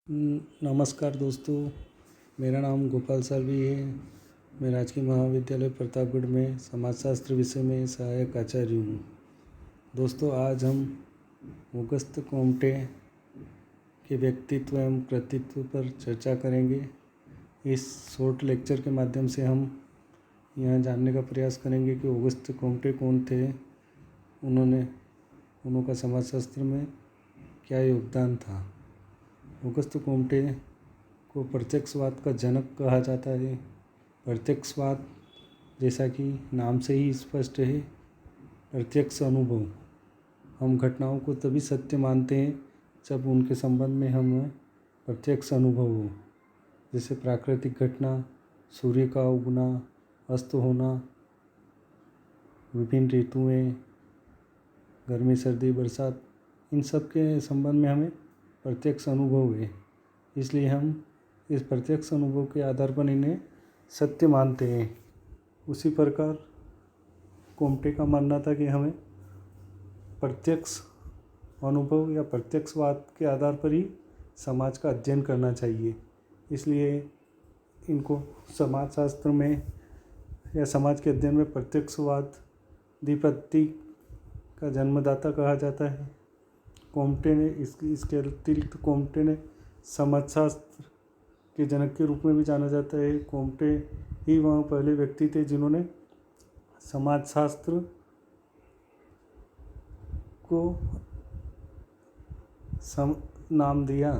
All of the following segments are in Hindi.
नमस्कार दोस्तों, मेरा नाम गोपाल सालवी है। मैं राजकीय महाविद्यालय प्रतापगढ़ में समाजशास्त्र विषय में सहायक आचार्य हूँ। दोस्तों, आज हम ऑगस्त कॉम्टे के व्यक्तित्व एवं कृतित्व पर चर्चा करेंगे। इस शॉर्ट लेक्चर के माध्यम से हम यह जानने का प्रयास करेंगे कि ऑगस्त कॉम्टे कौन थे, उनका समाजशास्त्र में क्या योगदान था। ऑगस्त कॉम्टे को प्रत्यक्षवाद का जनक कहा जाता है। प्रत्यक्षवाद, जैसा कि नाम से ही स्पष्ट है, प्रत्यक्ष अनुभव। हम घटनाओं को तभी सत्य मानते हैं जब उनके संबंध में हमें प्रत्यक्ष अनुभव हो, जैसे प्राकृतिक घटना, सूर्य का उगना, अस्त होना, विभिन्न ऋतुएं, गर्मी, सर्दी, बरसात, इन सब के संबंध में हमें प्रत्यक्ष अनुभव है। इसलिए हम इस प्रत्यक्ष अनुभव के आधार पर इन्हें सत्य मानते हैं। उसी प्रकार कॉम्टे का मानना था कि हमें प्रत्यक्ष अनुभव या प्रत्यक्षवाद के आधार पर ही समाज का अध्ययन करना चाहिए। इसलिए इनको समाजशास्त्र में या समाज के अध्ययन में प्रत्यक्षवाद विपत्ति का जन्मदाता कहा जाता है। कॉम्टे ने इसके अतिरिक्त कॉम्टे ने समाजशास्त्र के जनक के रूप में भी जाना जाता है। कॉम्टे ही वह पहले व्यक्ति थे जिन्होंने समाजशास्त्र को नाम दिया।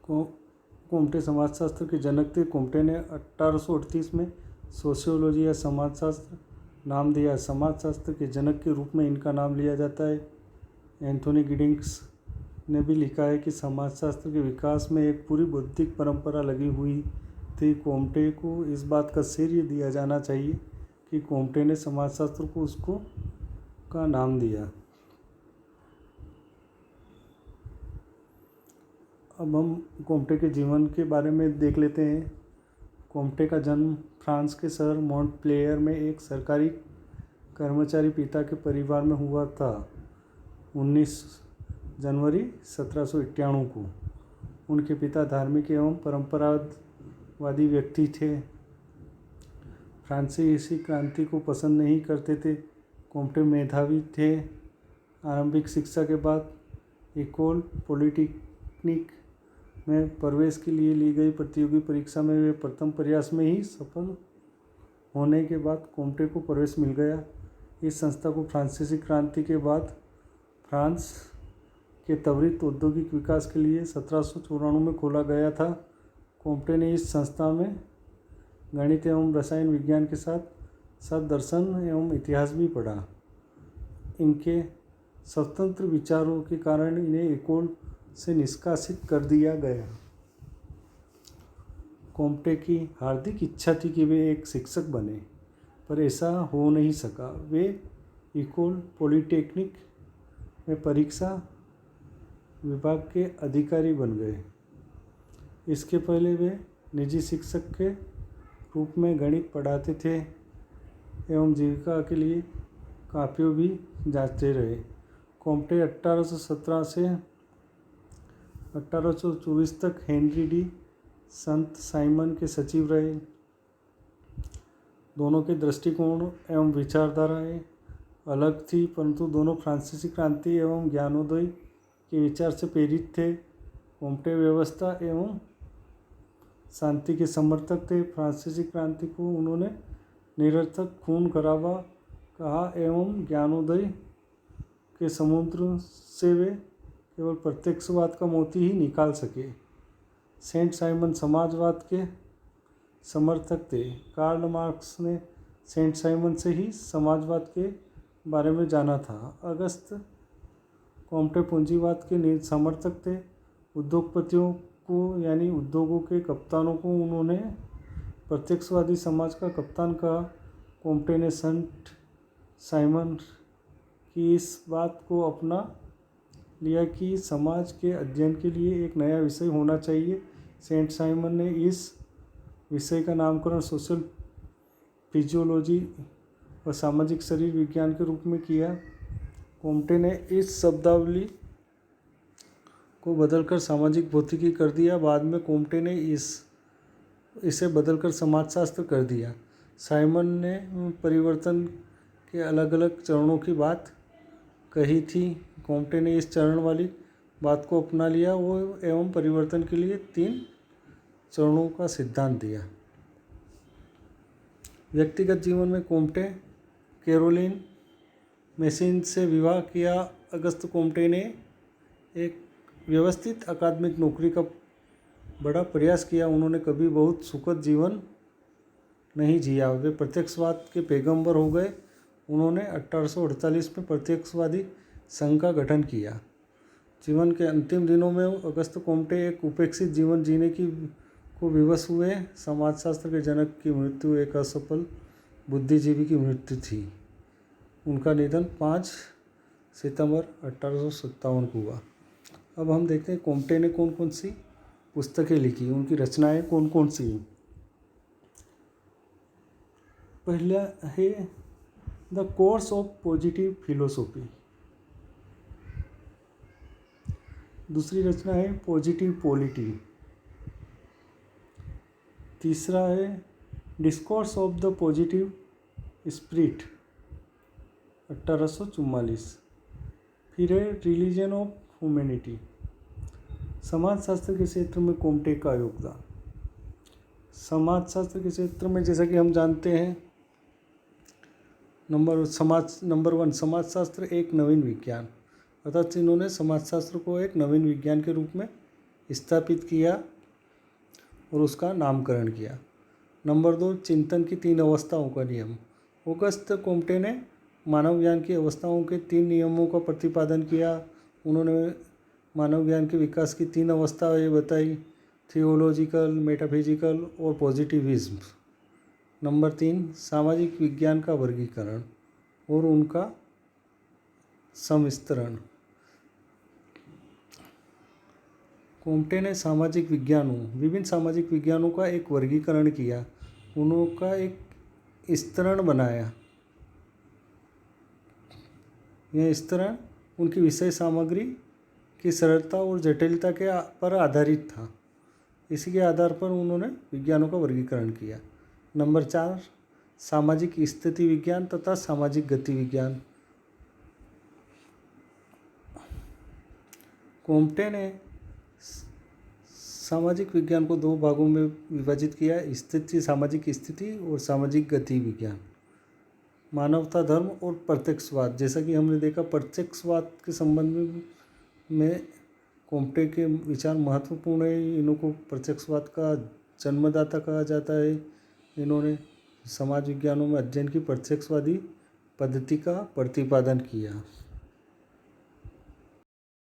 कॉम्टे समाजशास्त्र के जनक थे। कॉम्टे ने 1838 में सोशियोलॉजी या समाजशास्त्र नाम दिया। समाजशास्त्र के जनक के रूप में इनका नाम लिया जाता है। एंथोनी गिडिंग्स ने भी लिखा है कि समाजशास्त्र के विकास में एक पूरी बौद्धिक परंपरा लगी हुई थी। कॉम्टे को इस बात का श्रेय दिया जाना चाहिए कि कॉम्टे ने समाजशास्त्र को उसको का नाम दिया। अब हम कॉम्टे के जीवन के बारे में देख लेते हैं। कॉम्टे का जन्म फ्रांस के शहर मॉन्टप्लेयर में एक सरकारी कर्मचारी पिता के परिवार में हुआ था 19 जनवरी 1791 को। उनके पिता धार्मिक एवं परंपरावादी व्यक्ति थे। फ्रांसीसी क्रांति को पसंद नहीं करते थे। कॉम्टे मेधावी थे। आरंभिक शिक्षा के बाद एकोल पॉलिटेक्निक में प्रवेश के लिए ली गई प्रतियोगी परीक्षा में वे प्रथम प्रयास में ही सफल होने के बाद कॉम्टे को प्रवेश मिल गया। इस संस्था को फ्रांसीसी क्रांति के बाद फ्रांस के त्वरित औद्योगिक विकास के लिए 1794 में खोला गया था। कॉम्टे ने इस संस्था में गणित एवं रसायन विज्ञान के साथ साथ दर्शन एवं इतिहास भी पढ़ा। इनके स्वतंत्र विचारों के कारण इन्हें एकोल से निष्कासित कर दिया गया। कॉम्टे की हार्दिक इच्छा थी कि वे एक शिक्षक बने, पर ऐसा हो नहीं सका। वे एकोल पॉलिटेक्निक में परीक्षा विभाग के अधिकारी बन गए। इसके पहले वे निजी शिक्षक के रूप में गणित पढ़ाते थे एवं जीविका के लिए कापियों भी जांचते रहे। कॉम्टे 1817 से 1824 तक हेनरी डी संत साइमन के सचिव रहे। दोनों के दृष्टिकोण एवं विचारधाराएं अलग थी, परंतु दोनों फ्रांसीसी क्रांति एवं ज्ञानोदय के विचार से प्रेरित थे। कॉम्टे व्यवस्था एवं शांति के समर्थक थे। फ्रांसीसी क्रांति को उन्होंने निरर्थक खून खराबा कहा एवं ज्ञानोदय के समुद्र से वे केवल प्रत्यक्षवाद का मोती ही निकाल सके। सेंट साइमन समाजवाद के समर्थक थे। कार्ल मार्क्स ने सेंट साइमन से ही समाजवाद के बारे में जाना था। अगस्त कॉम्टे पूंजीवाद के समर्थक थे। उद्योगपतियों को यानी उद्योगों के कप्तानों को उन्होंने प्रत्यक्षवादी समाज का कप्तान कहा। कॉम्टे ने सेंट साइमन की इस बात को अपना लिया कि समाज के अध्ययन के लिए एक नया विषय होना चाहिए। सेंट साइमन ने इस विषय का नामकरण सोशल फिजियोलॉजी व सामाजिक शरीर विज्ञान के रूप में किया। कॉम्टे ने इस शब्दावली को बदलकर सामाजिक भौतिकी कर दिया। बाद में कोम्टे ने इसे बदलकर समाजशास्त्र कर दिया। साइमन ने परिवर्तन के अलग अलग चरणों की बात कही थी। कोम्टे ने इस चरण वाली बात को अपना लिया वो एवं परिवर्तन के लिए 3 चरणों का सिद्धांत दिया। व्यक्तिगत जीवन में कोम्टे कैरोलिन मेसिन से विवाह किया। अगस्त कोम्टे ने एक व्यवस्थित अकादमिक नौकरी का बड़ा प्रयास किया। उन्होंने कभी बहुत सुखद जीवन नहीं जिया। वे प्रत्यक्षवाद के पैगंबर हो गए। उन्होंने 1848 में प्रत्यक्षवादी संघ का गठन किया। जीवन के अंतिम दिनों में अगस्त कोम्टे एक उपेक्षित जीवन जीने को विवश हुए। समाजशास्त्र के जनक की मृत्यु एक असफल बुद्धिजीवी की मृत्यु थी। उनका निधन 5 सितंबर 1857 को हुआ। अब हम देखते हैं कोम्टे ने कौन कौन सी पुस्तकें लिखी, उनकी रचनाएं कौन कौन सी। पहला है the course of positive philosophy. दूसरी रचना है पॉजिटिव पॉलिटी। तीसरा है discourse of the positive spirit 1844। फिर है रिलीजन ऑफ ह्यूमैनिटी। समाजशास्त्र के क्षेत्र में कोम्टे का योगदान। समाजशास्त्र के क्षेत्र में जैसा कि हम जानते हैं नंबर 1 समाजशास्त्र एक नवीन विज्ञान, अर्थात इन्होंने समाजशास्त्र को एक नवीन विज्ञान के रूप में स्थापित किया और उसका नामकरण किया। नंबर 2 चिंतन की 3 अवस्थाओं का नियम। ऑगस्ट कोम्टे ने मानव ज्ञान की अवस्थाओं के 3 नियमों का प्रतिपादन किया। उन्होंने मानव ज्ञान के विकास की 3 अवस्थाएं बताई, थियोलॉजिकल, मेटाफिजिकल और पॉजिटिविज्म। नंबर 3 सामाजिक विज्ञान का वर्गीकरण और उनका संविस्तरण। कोम्टे ने विभिन्न सामाजिक विज्ञानों का एक वर्गीकरण किया, उनका एक स्तरण बनाया। यह स्तरण उनकी विषय सामग्री की सरलता और जटिलता पर आधारित था। इसी के आधार पर उन्होंने विज्ञानों का वर्गीकरण किया। नंबर 4 सामाजिक स्थिति विज्ञान तथा सामाजिक गति विज्ञान। कोम्टे ने सामाजिक विज्ञान को 2 भागों में विभाजित किया, सामाजिक स्थिति और सामाजिक गति विज्ञान। मानवता, धर्म और प्रत्यक्षवाद। जैसा कि हमने देखा प्रत्यक्षवाद के संबंध में कोम्टे के विचार महत्वपूर्ण है। इनको प्रत्यक्षवाद का जन्मदाता कहा जाता है। इन्होंने समाज विज्ञानों में अध्ययन की प्रत्यक्षवादी पद्धति का प्रतिपादन किया।